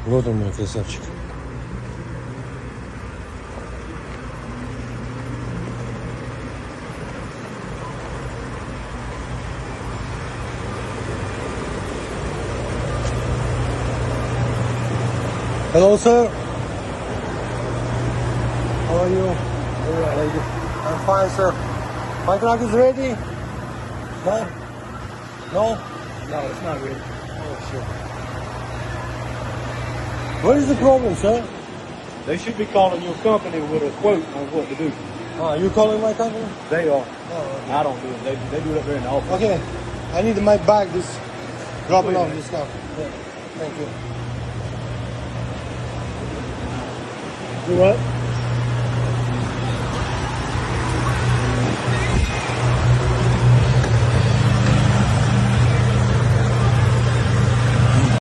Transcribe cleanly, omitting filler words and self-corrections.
Вот он, мой красавчик. Hello, sir. How are you? I'm fine, sir. My truck is ready? No? No? No, it's not ready. Oh, shit. What is the problem, sir? They should be calling your company with a quote on what to do. You calling my company? They are. Oh, okay. I don't do it. They do it up there in the office. Okay. I need my bag. This dropping off this stuff. Yeah. Thank you. You what?